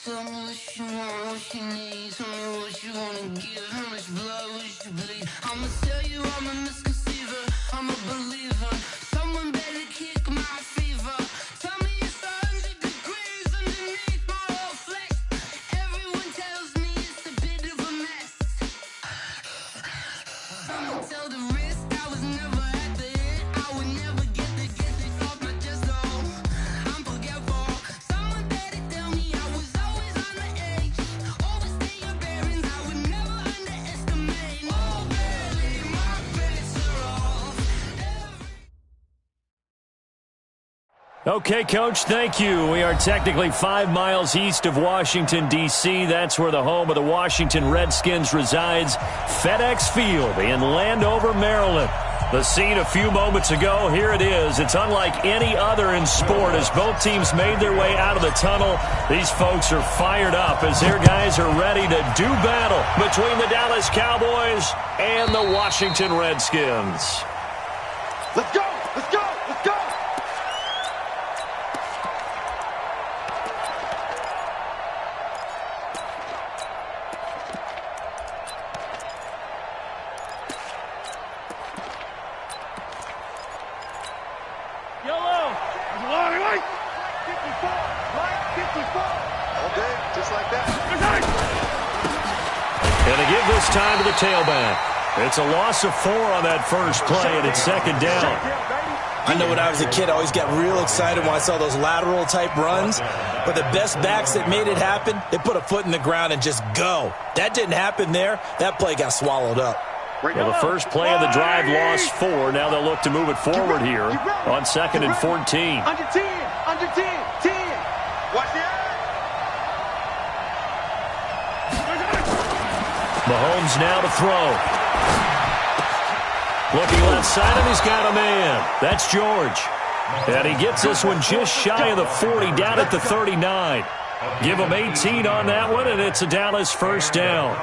Tell me what you want, what you need. Tell me what you wanna give. How much blood would you bleed? I'ma tell you I'm a misconceiver. I'm a believer. Someone better kick my fever. Tell me it's 100 degrees underneath my whole flesh. Everyone tells me it's a bit of a mess. Someone tell the risk I was never at the end. I would never get this off my chest. Oh, I'm forgetful. Someone better tell me I was always on the edge. Overstay your bearings. I would never underestimate. Oh, barely my bets are off. Okay, Coach, thank you. We are technically 5 miles east of Washington, D.C. That's where the home of the Washington Redskins resides, FedEx Field in Landover, Maryland. The scene a few moments ago, here it is. It's unlike any other in sport as both teams made their way out of the tunnel. These folks are fired up as their guys are ready to do battle between the Dallas Cowboys and the Washington Redskins. Let's go! Let's go! Let's go! Yellow! Right! 54! Right! 54! All day, just like that. And they give this time to the tailback. It's a loss of 4 on that first play, and it's second down. I know when I was a kid, I always got real excited when I saw those lateral-type runs. But the best backs that made it happen, they put a foot in the ground and just go. That didn't happen there. That play got swallowed up. Well, the first play of the drive lost 4. Now they'll look to move it forward here on 2nd and 14. Under 10! Under 10! 10! Watch the eye! Mahomes now to throw. Looking left side, and he's got a man. That's George. And he gets this one just shy of the 40, down at the 39. Give him 18 on that one, and it's a Dallas first down.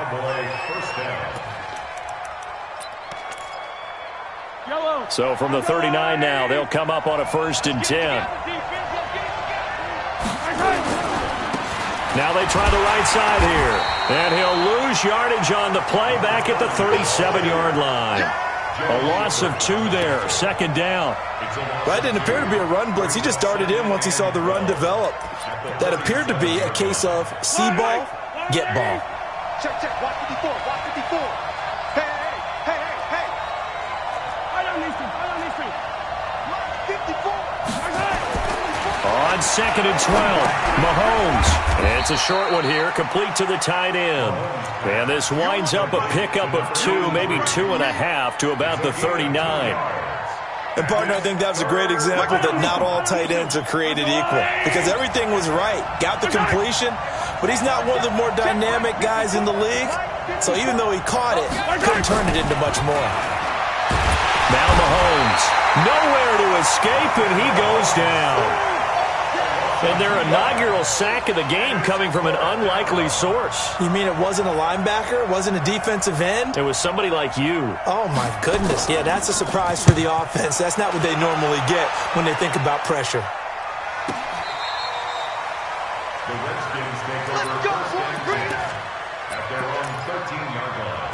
So from the 39 now, they'll come up on a 1st and 10. Now they try the right side here. And he'll lose yardage on the play back at the 37-yard line. A loss of 2 there, 2nd down. That didn't appear to be a run blitz. He just darted in once he saw the run develop. That appeared to be a case of see ball, get ball. Check, check. Watch 54. Watch 54. Hey, hey, hey, hey, hey. I don't need to. 54. On 2nd and 12, Mahomes. It's a short one here, complete to the tight end. And this winds up a pickup of 2, maybe 2.5 to about the 39. And, partner, I think that was a great example that not all tight ends are created equal. Because everything was right. Got the completion, but he's not one of the more dynamic guys in the league. So even though he caught it, couldn't turn it into much more. Now Mahomes, nowhere to escape, and he goes down. And their inaugural sack of the game coming from an unlikely source. You mean it wasn't a linebacker? It wasn't a defensive end? It was somebody like you. Oh, my goodness. Yeah, that's a surprise for the offense. That's not what they normally get when they think about pressure. The Redskins take over at their own 13-yard line.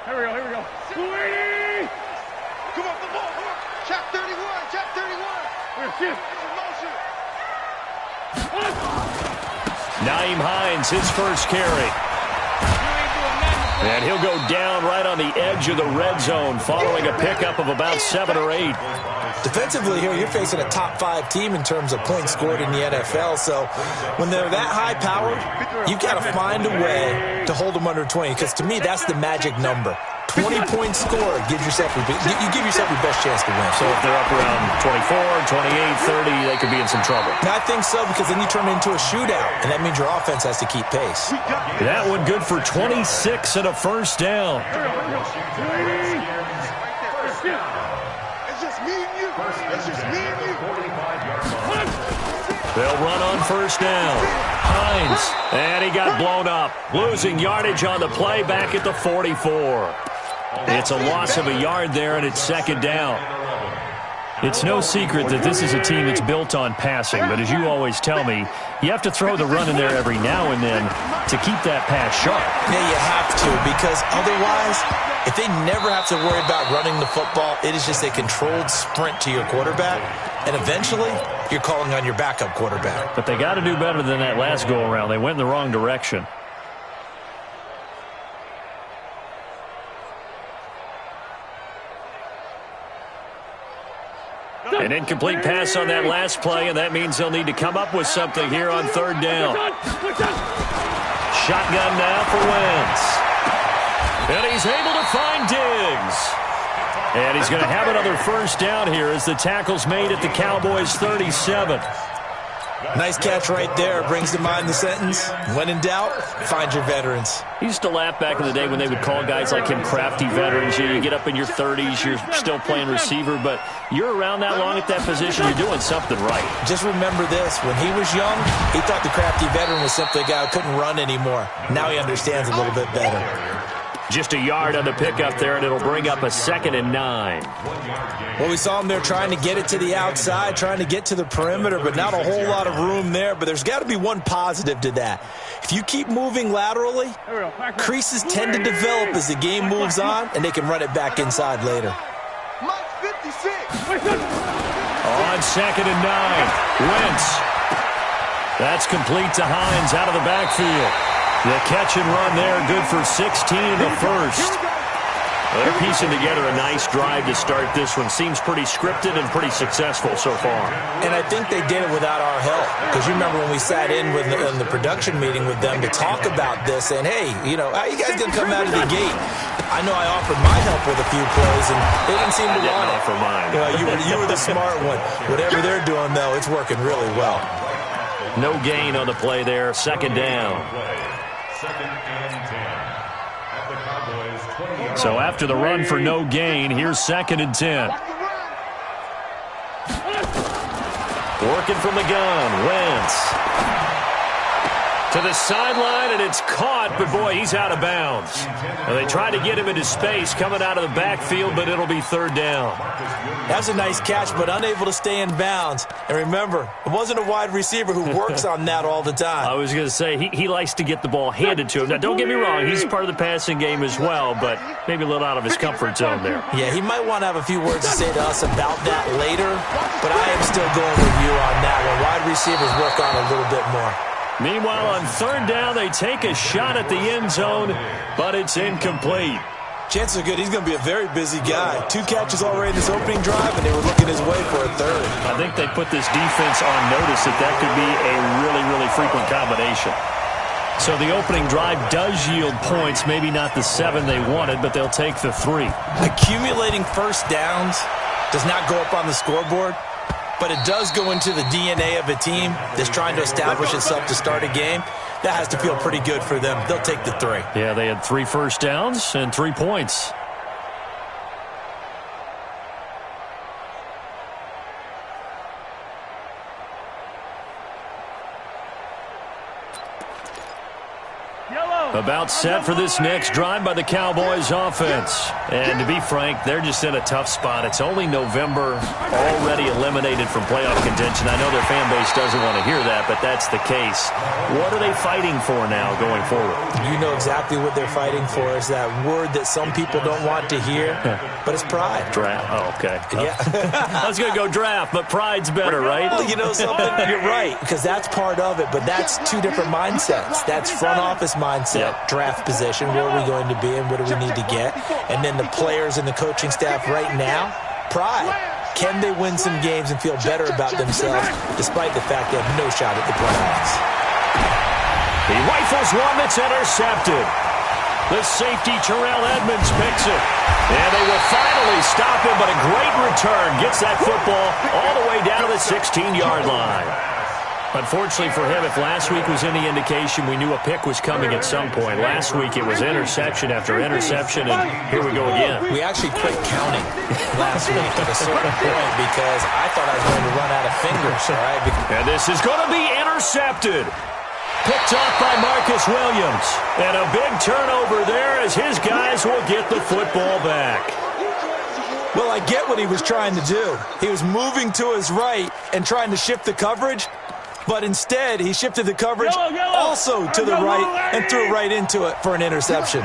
Here we go. Sweetie! Come on, come on. Chap 31. Chap 31. Nyheim Hines, his first carry. And he'll go down right on the edge of the red zone following a pickup of about 7 or 8. Defensively here, you're facing a top-5 team in terms of points scored in the NFL. So when they're that high-powered, you've got to find a way to hold them under 20. Because to me, that's the magic number. 20 points scored gives yourself you give yourself your best chance to win. So if they're up around 24, 28, 30, they could be in some trouble. And I think so, because then you turn it into a shootout, and that means your offense has to keep pace. That one good for 26 and a first down. It's just me and you. It's just me and you. They'll run on first down. Hines. And he got blown up. Losing yardage on the play back at the 44. It's a loss of a yard there, and it's second down. It's no secret that this is a team that's built on passing, but as you always tell me, you have to throw the run in there every now and then to keep that pass sharp. Yeah, you have to, because otherwise, if they never have to worry about running the football, it is just a controlled sprint to your quarterback, and eventually you're calling on your backup quarterback. But they got to do better than that last go-around. They went in the wrong direction. An incomplete pass on that last play, and that means they'll need to come up with something here on third down. Shotgun now for Wentz. And he's able to find Diggs. And he's going to have another first down here as the tackle's made at the Cowboys' 37. Nice catch right there. Brings to mind the sentence, when in doubt, find your veterans. He used to laugh back in the day when they would call guys like him crafty veterans. You get up in your 30s, you're still playing receiver, but you're around that long at that position, you're doing something right. Just remember this. When he was young, he thought the crafty veteran was simply a guy who couldn't run anymore. Now he understands a little bit better. Just a yard on the pickup there, and it'll bring up a 2nd and 9. Well, we saw him there trying to get it to the outside, trying to get to the perimeter, but not a whole lot of room there. But there's got to be one positive to that. If you keep moving laterally, creases tend to develop as the game moves on, and they can run it back inside later. On 2nd and 9, Wentz. That's complete to Hines out of the backfield. The catch and run there, good for 16 in the first. They're piecing together a nice drive to start this one. Seems pretty scripted and pretty successful so far. And I think they did it without our help. Because you remember when we sat in the production meeting with them to talk about this, and hey, you know, how you guys going to come out of the gate? I know I offered my help with a few plays, and they didn't seem to want it. Offer mine. You were the smart one. Whatever they're doing, though, it's working really well. No gain on the play there. 2nd down. So after the run for no gain, here's 2nd and 10. Working from the gun, Wentz. To the sideline, and it's caught, but boy, he's out of bounds. Well, they tried to get him into space coming out of the backfield, but it'll be 3rd down. That's a nice catch, but unable to stay in bounds. And remember, it wasn't a wide receiver who works on that all the time. I was going to say, he likes to get the ball handed to him. Now, don't get me wrong, he's part of the passing game as well, but maybe a little out of his comfort zone there. Yeah, he might want to have a few words to say to us about that later, but I am still going with you on that one. Wide receivers work on a little bit more. Meanwhile, on 3rd down, they take a shot at the end zone, but it's incomplete. Chances are good he's going to be a very busy guy. 2 catches already in this opening drive, and they were looking his way for a 3rd. I think they put this defense on notice that could be a really, really frequent combination. So the opening drive does yield points, maybe not the 7 they wanted, but they'll take the 3. Accumulating first downs does not go up on the scoreboard, but it does go into the DNA of a team that's trying to establish itself to start a game. That has to feel pretty good for them. They'll take the 3. Yeah, they had 3 first downs and 3 points. About set for this next drive by the Cowboys offense. And to be frank, they're just in a tough spot. It's only November, already eliminated from playoff contention. I know their fan base doesn't want to hear that, but that's the case. What are they fighting for now going forward? You know exactly what they're fighting for. Is that word that some people don't want to hear, but it's pride. Draft. Oh, okay. Yeah. I was going to go draft, but pride's better, right? Well, you know something? You're right, because that's part of it, but that's 2 different mindsets. That's front office mindset. Yep. Draft position, where are we going to be and what do we need to get? And then the players and the coaching staff right now, pride. Can they win some games and feel better about themselves despite the fact they have no shot at the playoffs? He rifles one that's intercepted. The safety, Terrell Edmonds, picks it. And they will finally stop him, but a great return gets that football all the way down to the 16-yard line. Unfortunately for him, if last week was any indication, we knew a pick was coming at some point. Last week it was interception after interception, and here we go again. We actually quit counting last week at a certain point because I thought I was going to run out of fingers. All right? And this is going to be intercepted. Picked off by Marcus Williams. And a big turnover there as his guys will get the football back. Well, I get what he was trying to do. He was moving to his right and trying to shift the coverage, but instead he shifted the coverage also to the right and threw right into it for an interception.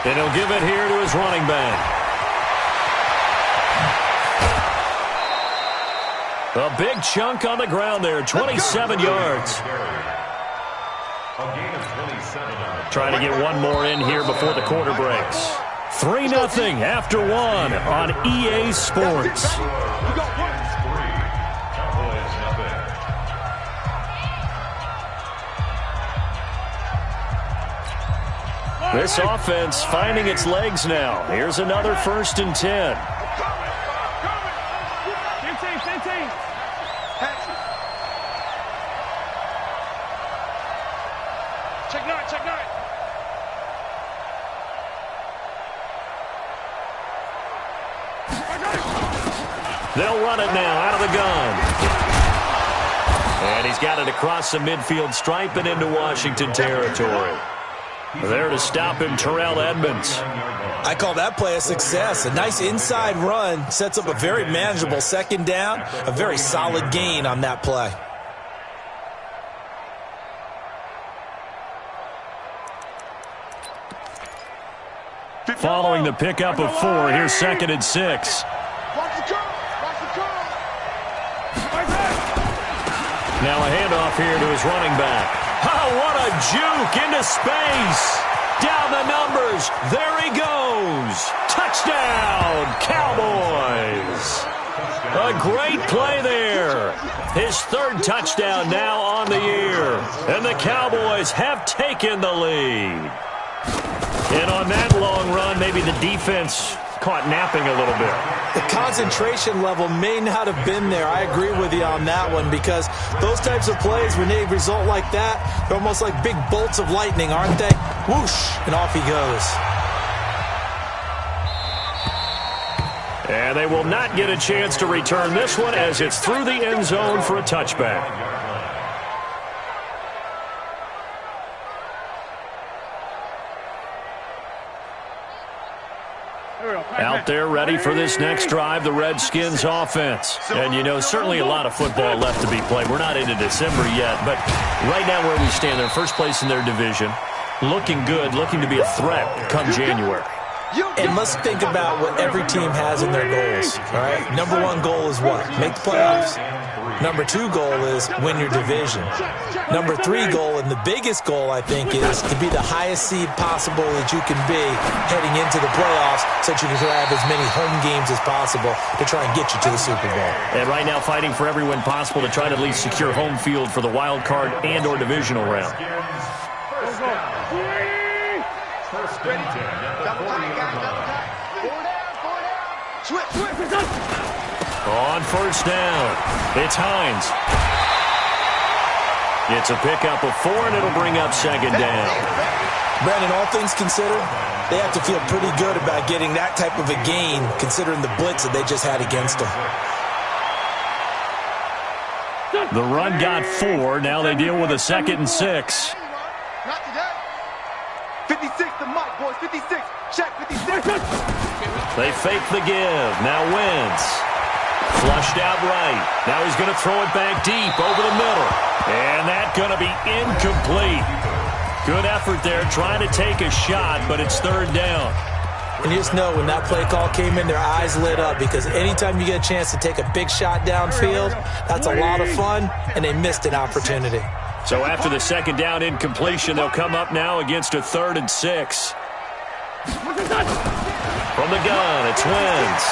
And he'll give it here to his running back. A big chunk on the ground there, 27 yards. Trying to get one more in here before the quarter breaks. 3-0 after one on EA Sports. This offense finding its legs now. Here's another 1st and 10. Check nine. They'll run it now out of the gun. And he's got it across the midfield stripe and into Washington territory. There to stop him, Terrell Edmonds. I call that play a success. A nice inside run sets up a very manageable 2nd down, a very solid gain on that play. Following the pickup of 4, here's 2nd and 6. Now a handoff here to his running back. Oh, what a juke into space. Down the numbers. There he goes. Touchdown, Cowboys. A great play there. His 3rd touchdown now on the year. And the Cowboys have taken the lead. And on that long run, maybe the defense caught napping a little bit. The concentration level may not have been there. I agree with you on that one because those types of plays, when they result like that, they're almost like big bolts of lightning, aren't they? Whoosh, and off he goes. And they will not get a chance to return this one as it's through the end zone for a touchback. Out there ready for this next drive, the Redskins offense. And, you know, certainly a lot of football left to be played. We're not into December yet, but right now where we stand, they're first place in their division. Looking good, looking to be a threat come January. And let's think about what every team has in their goals, all right? Number 1 goal is what? Make the playoffs. Number 2 goal is win your division. Number 3 goal, and the biggest goal, I think, is to be the highest seed possible that you can be heading into the playoffs so that you can have as many home games as possible to try and get you to the Super Bowl. And right now fighting for every win possible to try to at least secure home field for the wild card and or divisional round. On 1st down, it's Hines. It's a pickup of 4, and it'll bring up 2nd down. Brandon, all things considered, they have to feel pretty good about getting that type of a gain considering the blitz that they just had against them. The run got 4. Now they deal with a 2nd and 6. Not today. 56 to Mike, boys. 56. Check 56. They fake the give. Now Wentz. Flushed out right. Now he's going to throw it back deep over the middle. And that's going to be incomplete. Good effort there trying to take a shot, but it's 3rd down. And you just know when that play call came in, their eyes lit up because anytime you get a chance to take a big shot downfield, that's a lot of fun, and they missed an opportunity. So after the 2nd down incompletion, they'll come up now against a 3rd and 6. From the gun, it's Wentz.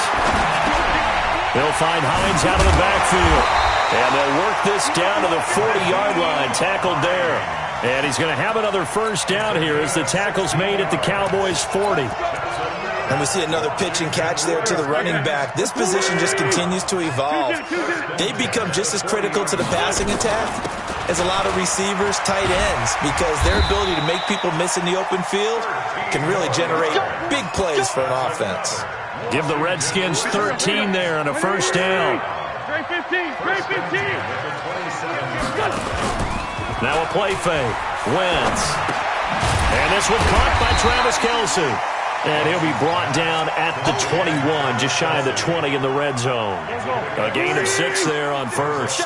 They'll find Hines out of the backfield. And they'll work this down to the 40-yard line, tackled there. And he's going to have another 1st down here as the tackle's made at the Cowboys' 40. And we see another pitch and catch there to the running back. This position just continues to evolve. They become just as critical to the passing attack as a lot of receivers, tight ends, because their ability to make people miss in the open field can really generate big plays for an offense. Give the Redskins 13 there on a 1st down. Great 15, great 15. Now a play fake. Wentz. And this one caught by Travis Kelce. And he'll be brought down at the 21, just shy of the 20 in the red zone. A gain of 6 there on first.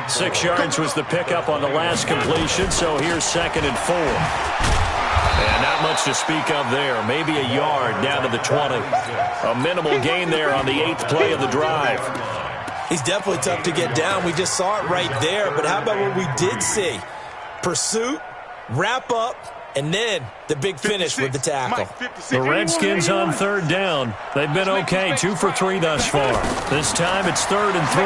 6 yards was the pickup on the last completion, so here's 2nd and 4. And not much to speak of there. Maybe a yard down to the 20. A minimal gain there on the 8th play of the drive. He's definitely tough to get down. We just saw it right there. But how about what we did see? Pursuit, wrap up, and then the big finish with the tackle. The Redskins on 3rd down. They've been okay, 2 for 3 thus far. This time it's 3rd and 3.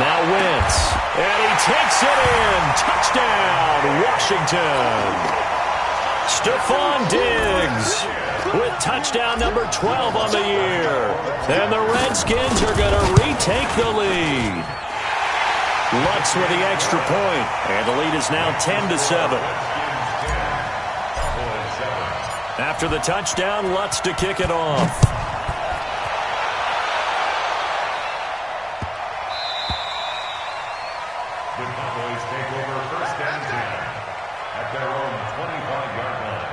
Now Wentz. And he takes it in. Touchdown, Washington. Stephon Diggs with touchdown number 12 on the year. And the Redskins are going to retake the lead. Lutz with the extra point. And the lead is now 10-7. After the touchdown, Lutz to kick it off. The Cowboys take over 1st and 10 at their own 25-yard line.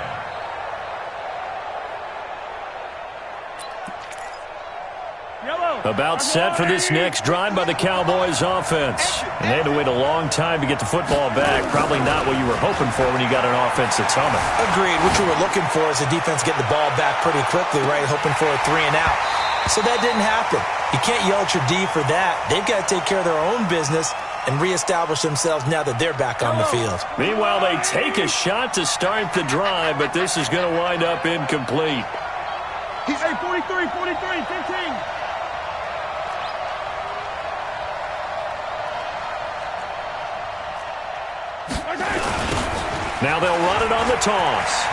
About set for this next drive by the Cowboys offense. And they had to wait a long time to get the football back. Probably not what you were hoping for when you got an offense that's humming. Agreed. What you were looking for is the defense getting the ball back pretty quickly, right? Hoping for a 3 and out. So that didn't happen. You can't yell at your D for that. They've got to take care of their own business and reestablish themselves now that they're back on the field. Meanwhile, they take a shot to start the drive, but this is going to wind up incomplete. He's 43, 15. Now they'll run it on the toss.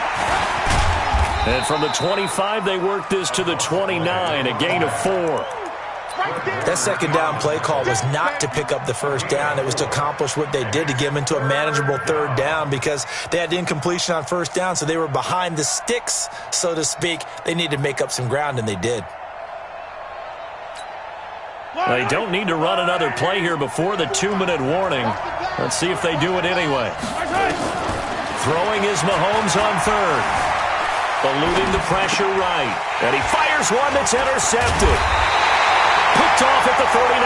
And from the 25, they work this to the 29, a gain of 4. That 2nd down play call was not to pick up the 1st down. It was to accomplish what they did, to get them into a manageable 3rd down, because they had incompletion on 1st down, so they were behind the sticks, so to speak. They needed to make up some ground, and they did. They don't need to run another play here before the 2-minute warning. Let's see if they do it anyway. Throwing is Mahomes on 3rd. Eluding the pressure right. And he fires one that's intercepted. Picked off at the 49.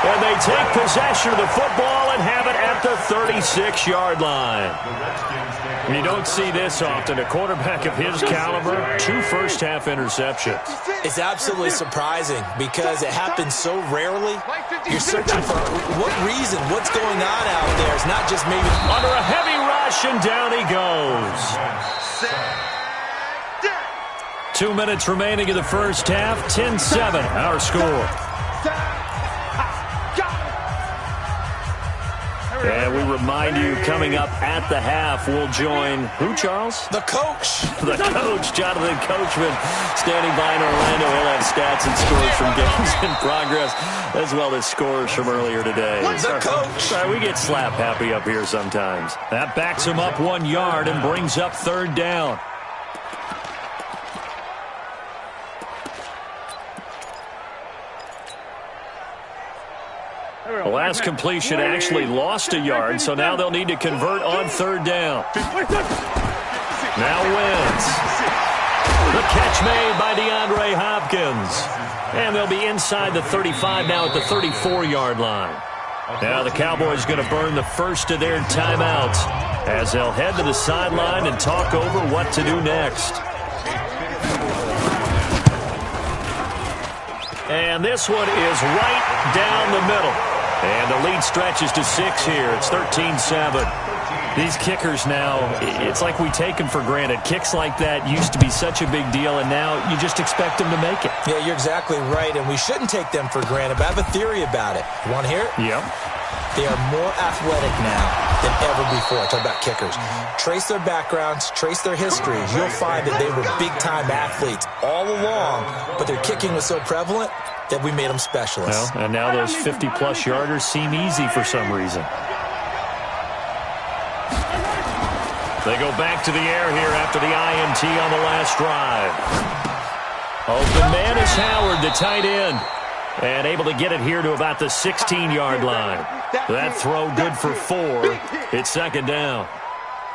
And they take possession of the football and have it at the 36-yard line. You don't see this often. A quarterback of his caliber, 2 first-half interceptions. It's absolutely surprising because it happens so rarely. You're searching for what reason, what's going on out there. It's not just maybe under a heavy rush, and down he goes. 2 minutes remaining in the first half, 10-7, our score. And we remind you, coming up at the half, we'll join who, Charles? the coach. The coach, Jonathan Coachman, standing by in Orlando. He'll have stats and scores from games in progress, as well as scores from earlier today. The coach. Sorry, we get slap happy up here sometimes. That backs him up 1 yard and brings up 3rd down. The last completion actually lost a yard, so now they'll need to convert on 3rd down. Now Wentz. The catch made by DeAndre Hopkins. And they'll be inside the 35 now at the 34-yard line. Now the Cowboys going to burn the first of their timeouts as they'll head to the sideline and talk over what to do next. And this one is right down the middle. And the lead stretches to 6 here. It's 13-7. These kickers now, it's like we take them for granted. Kicks like that used to be such a big deal, and now you just expect them to make it. Yeah, you're exactly right, and we shouldn't take them for granted, but I have a theory about it. You want to hear it? Yep. They are more athletic now than ever before. Talk about kickers. Trace their backgrounds, trace their histories. You'll find that they were big-time athletes all along, but their kicking was so prevalent that we made them specialists. Well, and now those 50-plus yarders seem easy for some reason. They go back to the air here after the INT on the last drive. Open man is Howard, the tight end. And able to get it here to about the 16-yard line. That throw good for 4. It's second down.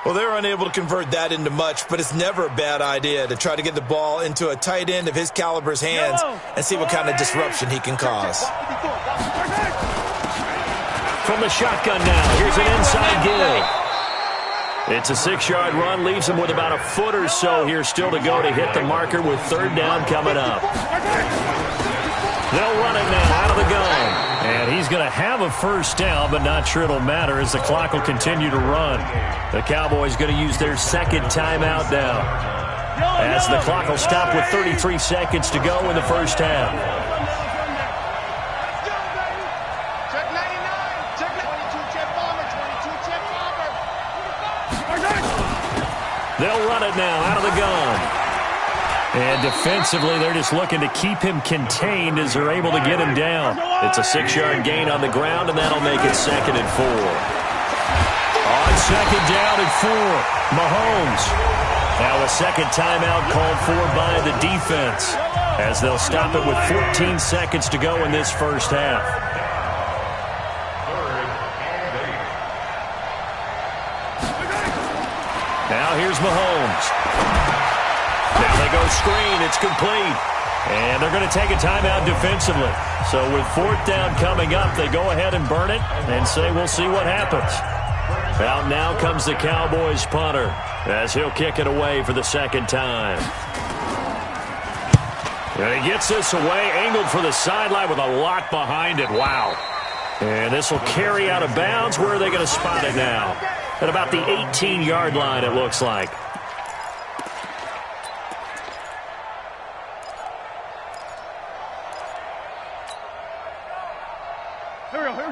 Well, they're unable to convert that into much, but it's never a bad idea to try to get the ball into a tight end of his caliber's hands and see what kind of disruption he can cause. From the shotgun now, here's an inside give. It's a 6-yard run, leaves him with about a foot or so here still to go to hit the marker with third down coming up. They'll run it now out of the gun. And he's going to have a first down, but not sure it'll matter as the clock will continue to run. The Cowboys going to use their second timeout now, as the clock will stop with 33 seconds to go in the first half. Check 99. Check 22 Jet Bomber. 22 Jet Bomber. They'll run it now out of the gun. And defensively, they're just looking to keep him contained as they're able to get him down. It's a 6-yard gain on the ground, and that'll make it 2nd and 4. On 2nd down and 4, Mahomes. Now a second timeout called for by the defense, as they'll stop it with 14 seconds to go in this first half. Now here's Mahomes. Now they go screen. It's complete. And they're going to take a timeout defensively. So with 4th down coming up, they go ahead and burn it and say we'll see what happens. Out now comes the Cowboys punter as he'll kick it away for the second time. And he gets this away, angled for the sideline with a lot behind it. Wow. And this will carry out of bounds. Where are they going to spot it now? At about the 18-yard line, it looks like.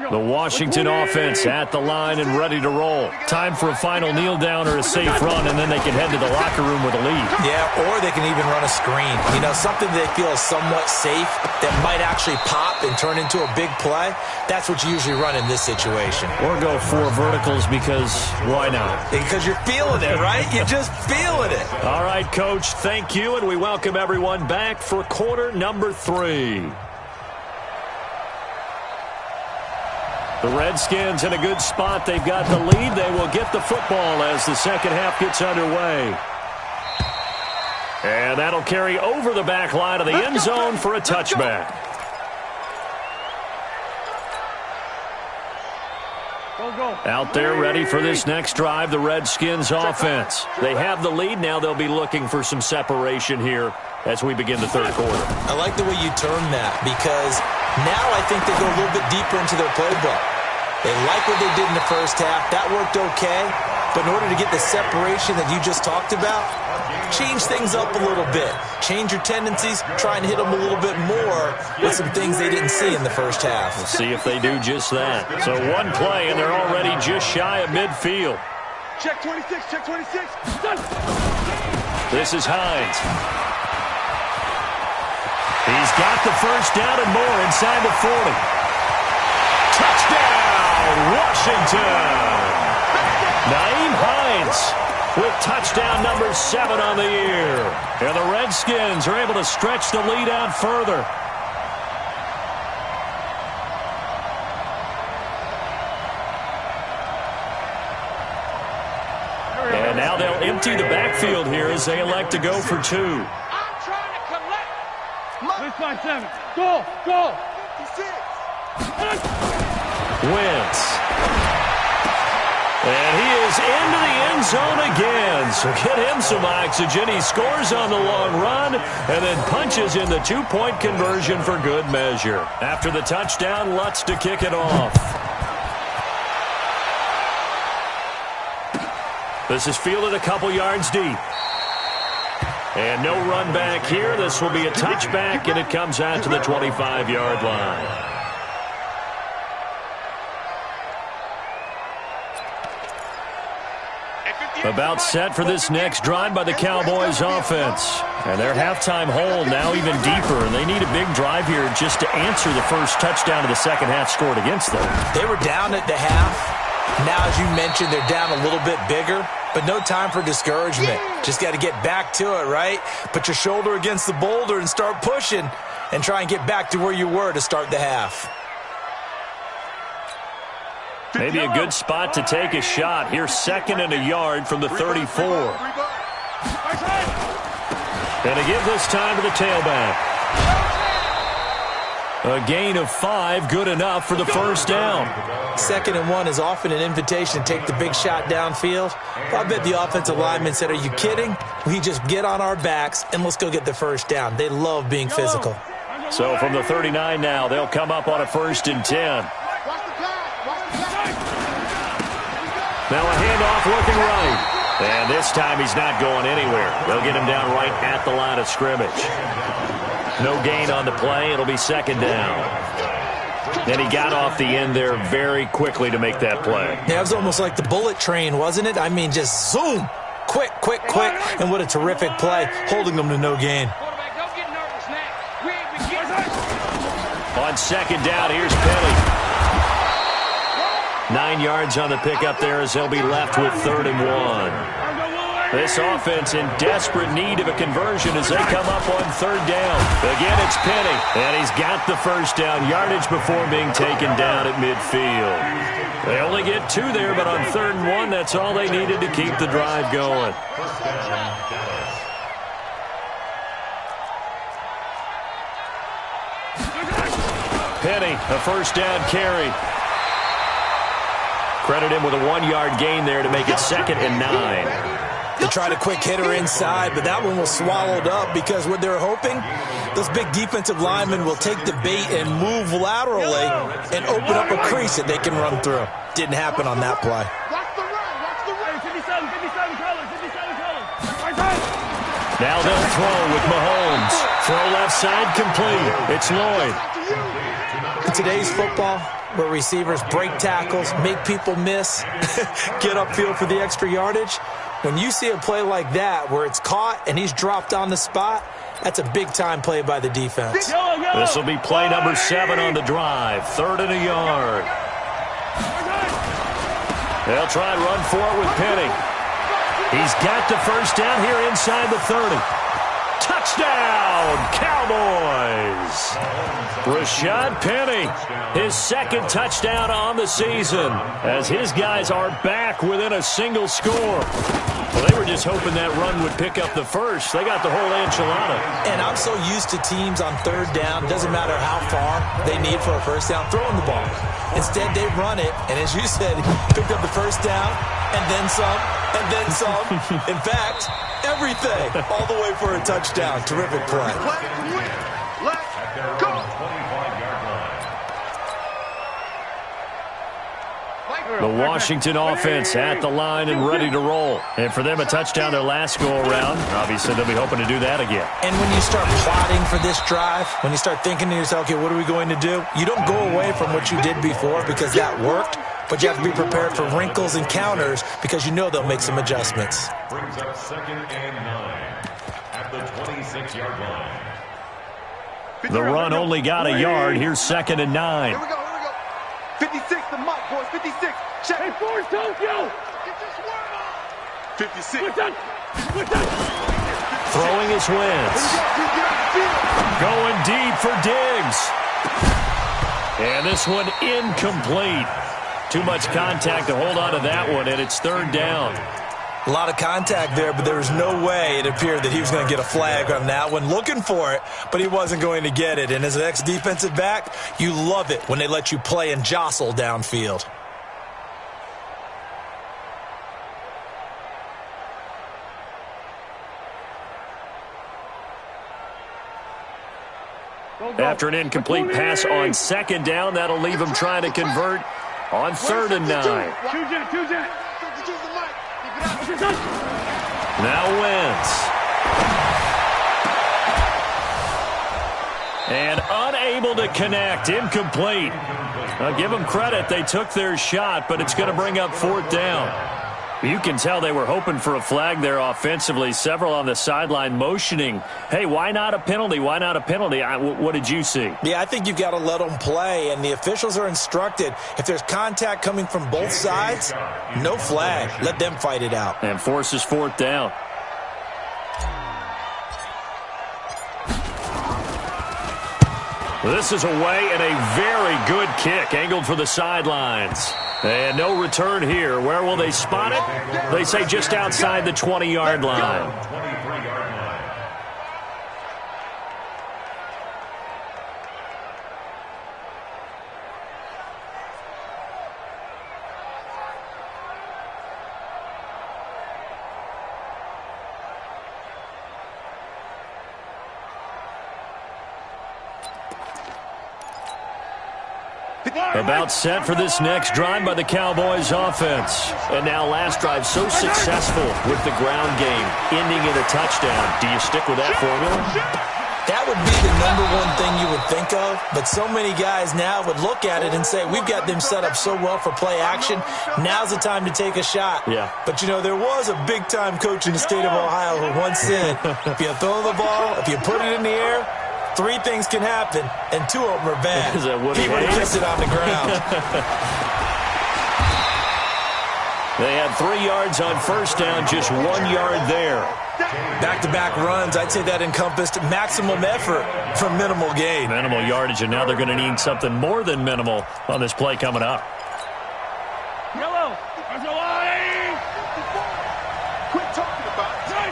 The Washington offense at the line and ready to roll. Time for a final kneel down or a safe run, and then they can head to the locker room with a lead. Yeah, or they can even run a screen. You know, something they feel is somewhat safe that might actually pop and turn into a big play. That's what you usually run in this situation. Or go 4 verticals because why not? Because you're feeling it, right? You're just feeling it. All right, Coach, thank you, and we welcome everyone back for quarter number 3. The Redskins in a good spot. They've got the lead. They will get the football as the second half gets underway. And that'll carry over the back line of the end zone for a touchback. Out there ready for this next drive, the Redskins offense. They have the lead. Now they'll be looking for some separation here as we begin the third quarter. I like the way you term that, because now I think they go a little bit deeper into their playbook. They like what they did in the first half. That worked okay. But in order to get the separation that you just talked about, change things up a little bit. Change your tendencies. Try and hit them a little bit more with some things they didn't see in the first half. We'll see if they do just that. So one play, and they're already just shy of midfield. Check 26, check 26. Done. This is Hines. He's got the first down and more inside the 40. Touchdown, Washington! Nyheim Hines with touchdown number 7 on the year. And the Redskins are able to stretch the lead out further. And now they'll empty the backfield here as they elect to go for 2. Baseline 7. Go, go. 56. Wentz. And he is into the end zone again. So get him some oxygen. He scores on the long run and then punches in the 2-point conversion for good measure. After the touchdown, Lutz to kick it off. This is fielded a couple yards deep. And no run back here. This will be a touchback, and it comes out to the 25-yard line. About set for this next drive by the Cowboys offense. And their halftime hole now even deeper, and they need a big drive here just to answer the first touchdown of the second half scored against them. They were down at the half. Now, as you mentioned, they're down a little bit bigger, but no time for discouragement. Just got to get back to it, right? Put your shoulder against the boulder and start pushing and try and get back to where you were to start the half. Maybe a good spot to take a shot. Here's 2nd and a yard from the 34. And to give this time to the tailback. A gain of 5, good enough for the first down. 2nd and 1 is often an invitation to take the big shot downfield. I bet the offensive lineman said, are you kidding? We just get on our backs and let's go get the first down. They love being physical. So from the 39 now, they'll come up on a 1st and 10. Now a handoff looking right. And this time he's not going anywhere. They'll get him down right at the line of scrimmage. No gain on the play. It'll be 2nd down. And he got off the end there very quickly to make that play. Yeah, it was almost like the bullet train, wasn't it? I mean, just zoom. Quick, quick, quick. And what a terrific play, holding them to no gain. On 2nd down, here's Penny. 9 yards on the pickup there as they'll be left with 3rd and 1. This offense in desperate need of a conversion as they come up on 3rd down. Again, it's Penny, and he's got the first down yardage before being taken down at midfield. They only get 2 there, but on 3rd and 1, that's all they needed to keep the drive going. Penny, a first down carry. Credit him with a 1-yard gain there to make it 2nd and 9. They tried a quick hitter inside, but that one was swallowed up because what they're hoping, those big defensive linemen will take the bait and move laterally and open up a crease that they can run through. Didn't happen on that play. Now they'll throw with Mahomes. Throw left side complete. It's Lloyd. In today's football, where receivers break tackles, make people miss, get upfield for the extra yardage, when you see a play like that where it's caught and he's dropped on the spot, that's a big-time play by the defense. This will be play number 7 on the drive. 3rd and a yard. They'll try and run for it with Penny. He's got the first down here inside the 30. Touchdown, Cowboys! Rashad Penny, his 2nd touchdown on the season, as his guys are back within a single score. Well, they were just hoping that run would pick up the first. They got the whole enchilada. And I'm so used to teams on 3rd down, doesn't matter how far they need for a first down, throwing the ball. Instead, they run it, and as you said, picked up the first down, and then some, and then some. In fact, everything, all the way for a touchdown. Terrific play. Let's go. The Washington offense at the line and ready to roll. And for them, a touchdown their last go-around. Obviously, they'll be hoping to do that again. And when you start plotting for this drive, when you start thinking to yourself, okay, what are we going to do? You don't go away from what you did before because that worked, but you have to be prepared for wrinkles and counters because you know they'll make some adjustments. Brings up 2nd and 9 at the 26-yard line. The run only got a yard. Here's 2nd and 9. Here we go, here we go. 56, the mic, boys, 56. Check. Hey, Forrest, Tokyo. Get this word on. 56. We're done. Throwing his Wentz. Going deep for Diggs. And this one incomplete. Too much contact to hold on to that one, and it's 3rd down. A lot of contact there, but there was no way it appeared that he was going to get a flag on that one. Looking for it, but he wasn't going to get it. And as an ex-defensive back, you love it when they let you play and jostle downfield. After an incomplete pass on 2nd down, that'll leave him trying to convert on 3rd and 9. Now Wentz. And unable to connect. Incomplete. I'll give them credit. They took their shot, but it's going to bring up 4th down. You can tell they were hoping for a flag there offensively. Several on the sideline motioning, hey, why not a penalty? Why not a penalty? What did you see? Yeah, I think you've got to let them play, and the officials are instructed, if there's contact coming from both sides, no flag. Let them fight it out. And forces 4th down. This is away and a very good kick angled for the sidelines. And no return here. Where will they spot it? They say just outside the 20-yard line. 23-yard line. About set for this next drive by the Cowboys offense. And now last drive so successful with the ground game, ending in a touchdown. Do you stick with that formula? That would be the number one thing you would think of, but so many guys now would look at it and say, we've got them set up so well for play action, now's the time to take a shot. Yeah. But, you know, there was a big-time coach in the state of Ohio who once said, if you throw the ball, if you put it in the air, 3 things can happen, and 2 of them are bad. Is that what he would have kept it on the ground. They had 3 yards on first down, just 1 yard there. Back-to-back runs, I'd say that encompassed maximum effort for minimal gain. Minimal yardage, and now they're going to need something more than minimal on this play coming up. Yellow. There's a line. Quit talking about it.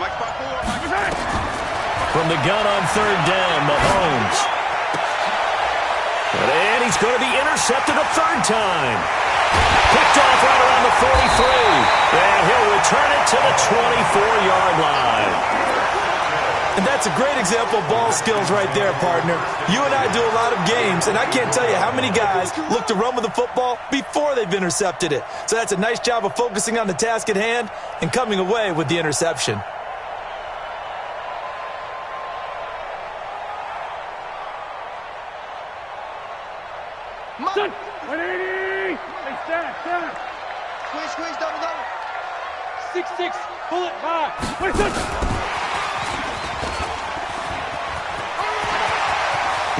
Mike by 4. From the gun on third down, Mahomes. And he's going to be intercepted a third time. Picked off right around the 43. And he'll return it to the 24-yard line. And that's a great example of ball skills right there, partner. You and I do a lot of games, and I can't tell you how many guys look to run with the football before they've intercepted it. So that's a nice job of focusing on the task at hand and coming away with the interception. Son, 180. Hey, stand. Squeeze, double. 6-6. Pull it back. Wait, son.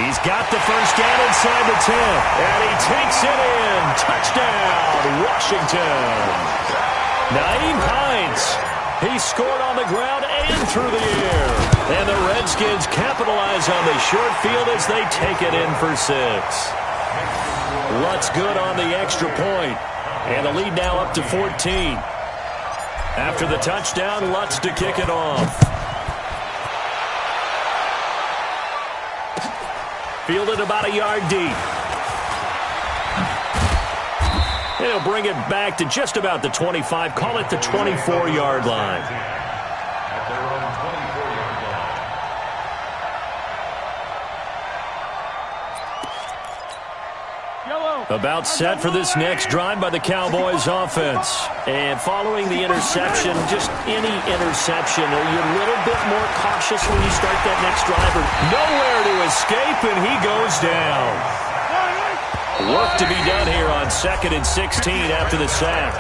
He's got the first down inside the 10. And he takes it in. Touchdown, Washington. Nyheim Hines. He scored on the ground and through the air. And the Redskins capitalize on the short field as they take it in for 6. Lutz good on the extra point. And the lead now up to 14. After the touchdown, Lutz to kick it off. Fielded about a yard deep. He'll bring it back to just about the 25. Call it the 24-yard line. At their own 24-yard line. Yellow. About set for this next drive by the Cowboys offense. And following the interception, just any interception, are you a little bit more cautious when you start that next drive? Or nowhere to escape, and he goes down. Work to be done here on 2nd and 16 after the sack.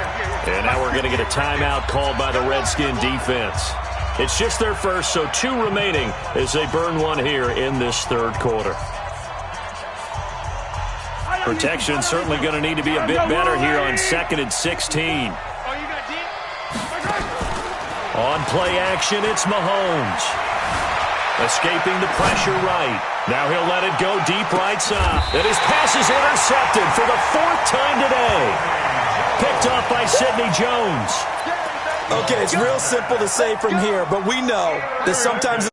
And now we're going to get a timeout called by the Redskin defense. It's just their first, so 2 remaining as they burn 1 here in this third quarter. Protection certainly going to need to be a bit better here on 2nd and 16. On play action, it's Mahomes. Escaping the pressure right. Now he'll let it go deep right side. And his pass is intercepted for the 4th time today. Picked off by Sidney Jones. Okay, it's real simple to say from here, but we know that sometimes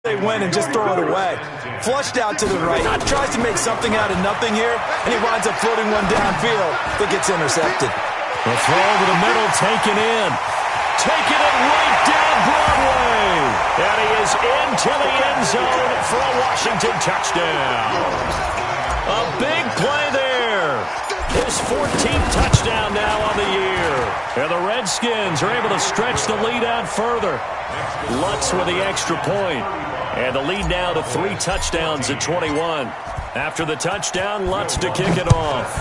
they win and just throw it away. Flushed out to the right. Tries to make something out of nothing here, and he winds up floating one downfield that gets intercepted. The throw over the middle, taken in. Taking it right down Broadway. And he is into the end zone for a Washington touchdown. A big play there. His 14th touchdown now on the year. And the Redskins are able to stretch the lead out further. Lutz with the extra point. And the lead now to 3 touchdowns at 21. After the touchdown, Lutz to kick it off.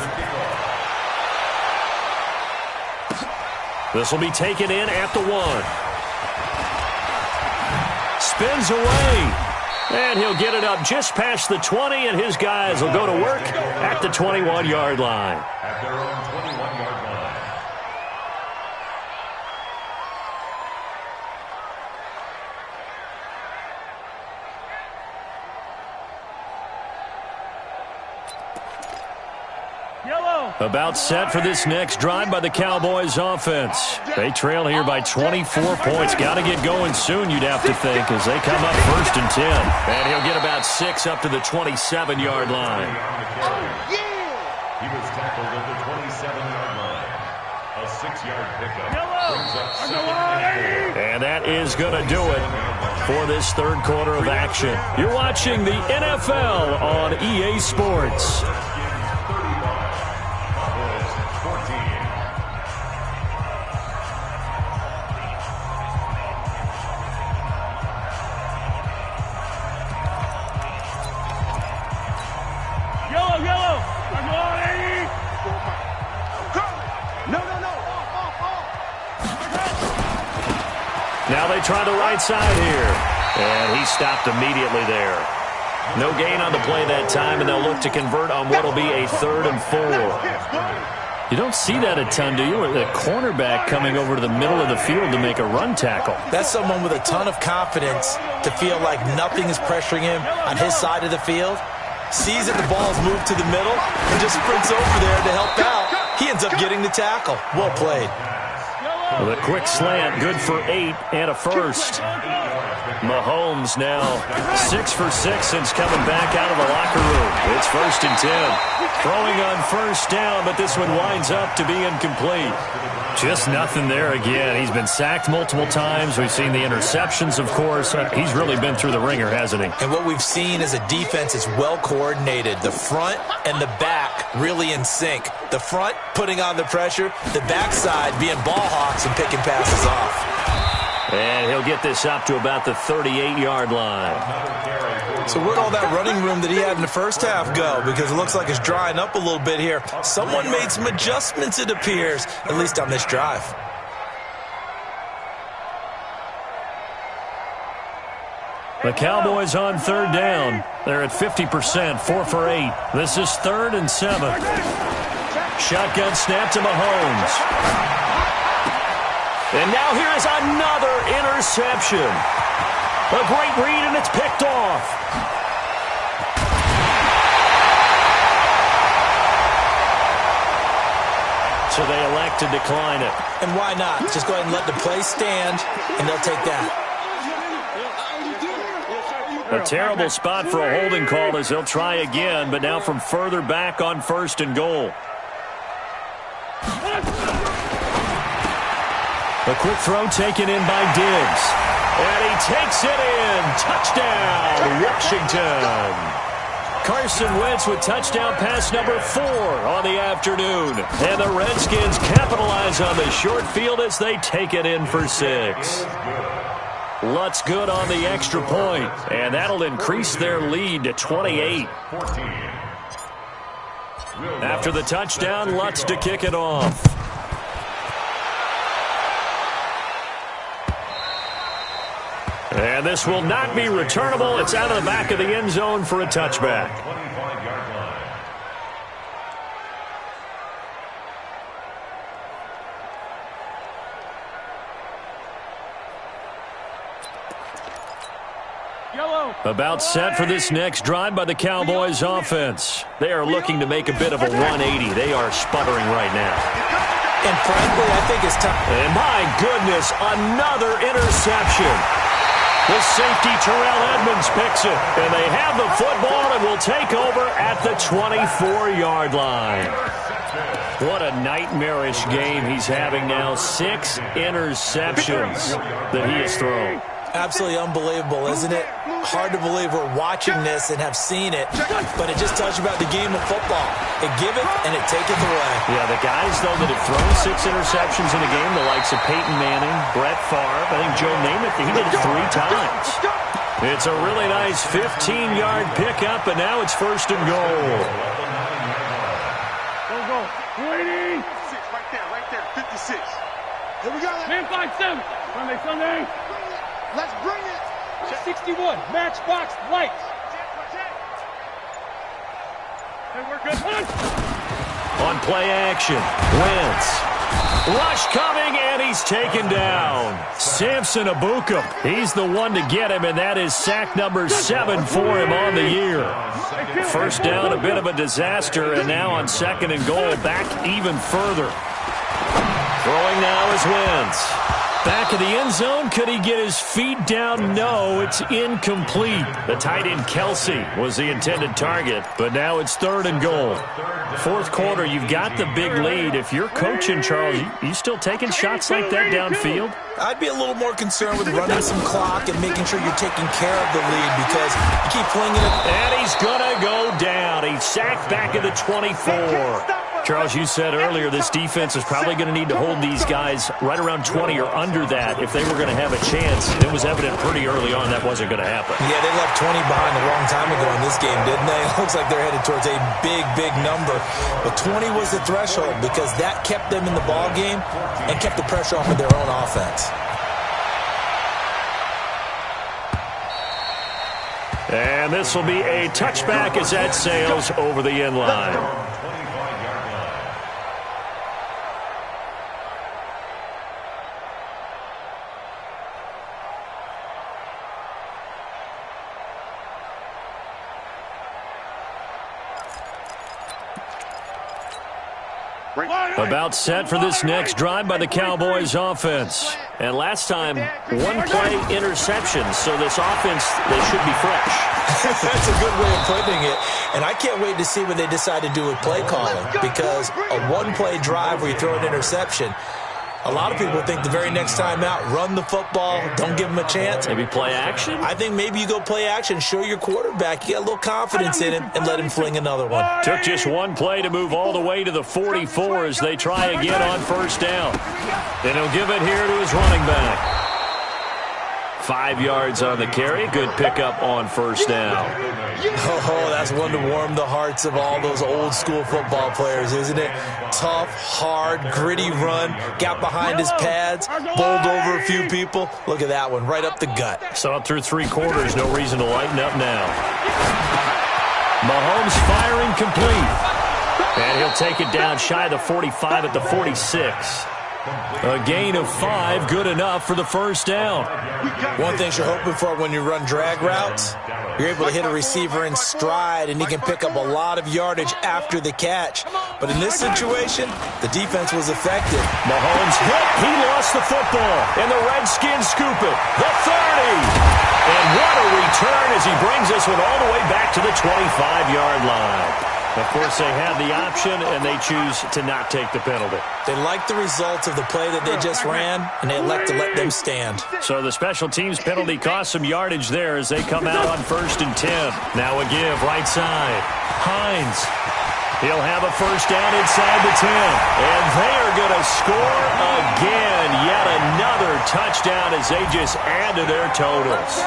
This will be taken in at the 1. Spins away. And he'll get it up just past the 20, and his guys will go to work at the 21-yard line. At their own 21-yard line. About set for this next drive by the Cowboys offense. They trail here by 24 points. Got to get going soon, you'd have to think, as they come up 1st and 10. And he'll get about 6 up to the 27-yard line. He was tackled at the 27-yard line. A 6-yard pickup brings up 2nd and 4. And that is going to do it for this third quarter of action. You're watching the NFL on EA Sports. Now they try the right side here. And he stopped immediately there. No gain on the play that time, and they'll look to convert on what will be a 3rd and 4. You don't see that a ton, do you? A cornerback coming over to the middle of the field to make a run tackle. That's someone with a ton of confidence to feel like nothing is pressuring him on his side of the field. Sees that the ball's moved to the middle and just sprints over there to help out. He ends up getting the tackle. Well played. With a quick slant, good for 8 and a first. Mahomes now 6 for 6 since coming back out of the locker room. It's 1st and 10. Throwing on 1st down, but this one winds up to be incomplete. Just nothing there again. He's been sacked multiple times. We've seen the interceptions, of course. He's really been through the ringer, hasn't he? And what we've seen is a defense is well coordinated. The front and the back really in sync. The front putting on the pressure, the backside being ball hawks and picking passes off. And he'll get this up to about the 38-yard line. So where'd all that running room that he had in the first half go? Because it looks like it's drying up a little bit here. Someone made some adjustments, it appears, at least on this drive. The Cowboys on 3rd down. They're at 50%, 4 for 8. This is 3rd and 7. Shotgun snap to Mahomes. And now here is another interception. A great read, and it's picked off. So they elect to decline it. And why not? Just go ahead and let the play stand, and they'll take that. A terrible spot for a holding call as they'll try again, but now from further back on 1st and goal. A quick throw taken in by Diggs. And he takes it in. Touchdown, Washington. Carson Wentz with touchdown pass number 4 on the afternoon. And the Redskins capitalize on the short field as they take it in for 6. Lutz good on the extra point. And that'll increase their lead to 28. After the touchdown, Lutz to kick it off. And this will not be returnable. It's out of the back of the end zone for a touchback. About set for this next drive by the Cowboys offense. They are looking to make a bit of a 180. They are sputtering right now. And frankly, I think it's time. And my goodness, another interception. The safety, Terrell Edmonds, picks it. And they have the football and will take over at the 24-yard line. What a nightmarish game he's having now. 6 interceptions that he has thrown. Absolutely unbelievable, isn't it? Hard to believe we're watching this and have seen it, but it just tells you about the game of football. It giveth and it taketh away. Yeah, the guys, though, that have thrown 6 interceptions in a game, the likes of Peyton Manning, Brett Favre, I think Joe Namath, he did it 3 times. It's a really nice 15-yard pickup, and now it's 1st and goal. Go. 280. Right there, 56. Here we go. Man 5-7. Sunday. Let's bring it. 61. Matchbox lights. Hey, we're good. On play action, Wentz Rush coming, and he's taken down. Samson Ebukam, he's the one to get him, and that is sack number 7 for him on the year. First down, a bit of a disaster, and now on 2nd and goal, back even further. Throwing now is Wentz. Back of the end zone, could he get his feet down? No, it's incomplete. The tight end Kelsey was the intended target, but now it's 3rd and goal. 4th quarter, you've got the big lead. If you're coaching, Charles, you still taking shots like that downfield? I'd be a little more concerned with running some clock and making sure you're taking care of the lead because you keep flinging it. And he's going to go down. He's sacked back at the 24. Charles, you said earlier this defense is probably going to need to hold these guys right around 20 or under that if they were going to have a chance. It was evident pretty early on that wasn't going to happen. Yeah, they left 20 behind a long time ago in this game, didn't they? It looks like they're headed towards a big, big number. But 20 was the threshold because that kept them in the ball game and kept the pressure off of their own offense. And this will be a touchback as that sails over the end line. About set for this next drive by the Cowboys offense. And last time, 1-play interception, so this offense, they should be fresh. That's a good way of putting it. And I can't wait to see what they decide to do with play calling because a 1-play drive where you throw an interception, a lot of people think the very next time out, run the football, don't give them a chance. Maybe play action? I think maybe you go play action, show your quarterback, you got a little confidence in him, and let him fling another one. Took just 1 play to move all the way to the 44 as they try again on 1st down. Then he'll give it here to his running back. 5 yards on the carry. Good pickup on 1st down. Oh, that's one to warm the hearts of all those old school football players, isn't it? Tough, hard, gritty run. Got behind his pads, bowled over a few people. Look at that one, right up the gut. So up through 3 quarters, no reason to lighten up now. Mahomes firing complete. And he'll take it down shy of the 45 at the 46. A gain of 5, good enough for the 1st down. One thing you're hoping for when you run drag routes, you're able to hit a receiver in stride, and he can pick up a lot of yardage after the catch. But in this situation, the defense was effective. Mahomes hit. He lost the football, and the Redskins scoop it. The 30. And what a return as he brings this one all the way back to the 25-yard line. Of course, they have the option, and they choose to not take the penalty. They like the results of the play that they just ran, and they elect to let them stand. So the special teams penalty cost some yardage there as they come out on 1st and 10. Now a give, right side. Hines. He'll have a 1st down inside the 10. And they are going to score again. Yet another touchdown as they just add to their totals.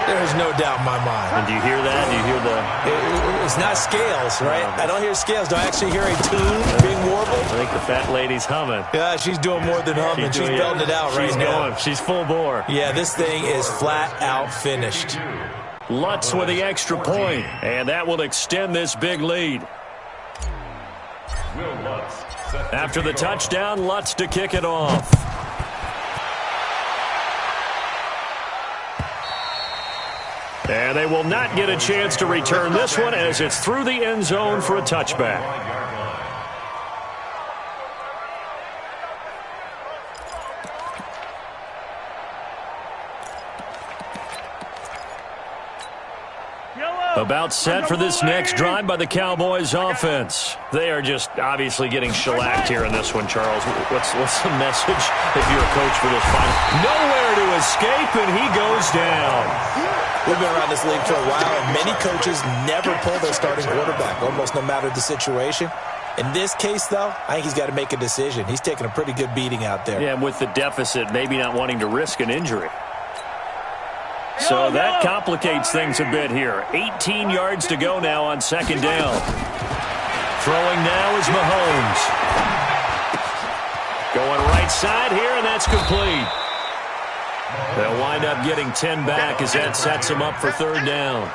There's no doubt in my mind. And do you hear that? Do you hear the... It's not scales, right? I don't hear scales. Do I actually hear a tune being warbled? I think the fat lady's humming. Yeah, she's doing more than humming. She's belting it out right now. She's full bore. Yeah, this thing is flat out finished. Lutz with the extra point, and that will extend this big lead. After the touchdown, Lutz to kick it off. And they will not get a chance to return this one as it's through the end zone for a touchback. About set for this next drive by the Cowboys offense. They are just obviously getting shellacked here in this one, Charles. What's the message if you're a coach for this final? Nowhere to escape, and he goes down. We've been around this league for a while, and many coaches never pull their starting quarterback, almost no matter the situation. In this case, though, I think he's got to make a decision. He's taking a pretty good beating out there. Yeah, and with the deficit, maybe not wanting to risk an injury. So that complicates things a bit here. 18 yards to go now on 2nd down. Throwing now is Mahomes. Going right side here, and that's complete. They'll wind up getting 10 back as that sets him up for 3rd down.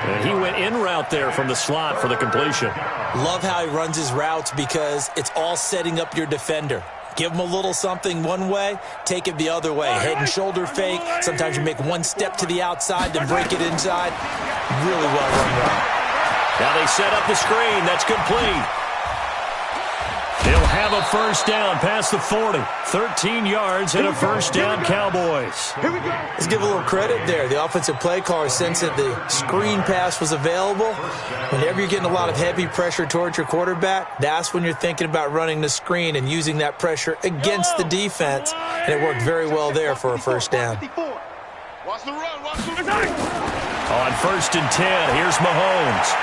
And he went in route there from the slot for the completion. Love how he runs his routes because it's all setting up your defender. Give them a little something one way, take it the other way. Head and shoulder fake. Sometimes you make one step to the outside, then break it inside. Really well run route. Now they set up the screen. That's complete. They'll have a first down past the 40. 13 yards and a first down, Cowboys. Let's give a little credit there. The offensive play caller sensed that the screen pass was available. Whenever you're getting a lot of heavy pressure towards your quarterback, that's when you're thinking about running the screen and using that pressure against the defense. And it worked very well there for a first down. On first and 10, here's Mahomes.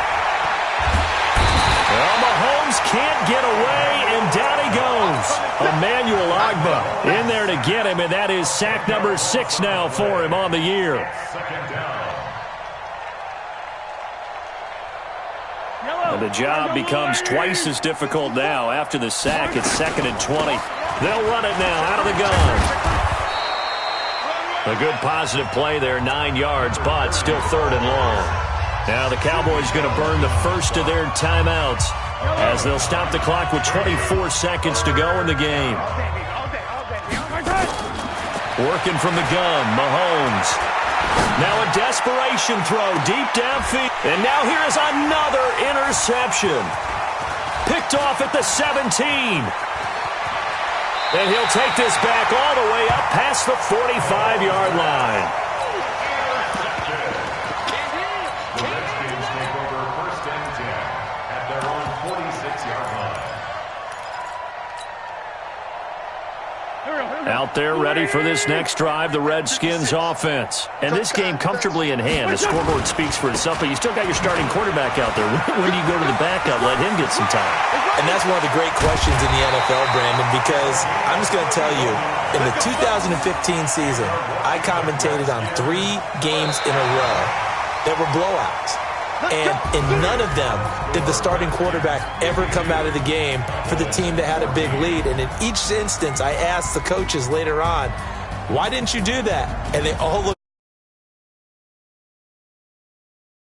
Well, Mahomes can't get away, and down he goes. Emmanuel Ogbah in there to get him, and that is sack number 6 now for him on the year. And the job becomes twice as difficult now. After the sack, it's 2nd and 20. They'll run it now out of the gun. A good positive play there, 9 yards, but still 3rd and long. Now the Cowboys going to burn the first of their timeouts as they'll stop the clock with 24 seconds to go in the game. Working from the gun, Mahomes. Now a desperation throw deep downfield. And now here is another interception. Picked off at the 17. And he'll take this back all the way up past the 45-yard line. Out there ready for this next drive, the Redskins offense. And this game comfortably in hand. The scoreboard speaks for itself, but you still got your starting quarterback out there. When do you go to the backup, let him get some time? And that's one of the great questions in the NFL, Brandon, because I'm just going to tell you, in the 2015 season, I commentated on 3 games in a row that were blowouts. And in none of them did the starting quarterback ever come out of the game for the team that had a big lead. And in each instance, I asked the coaches later on, why didn't you do that? And they all looked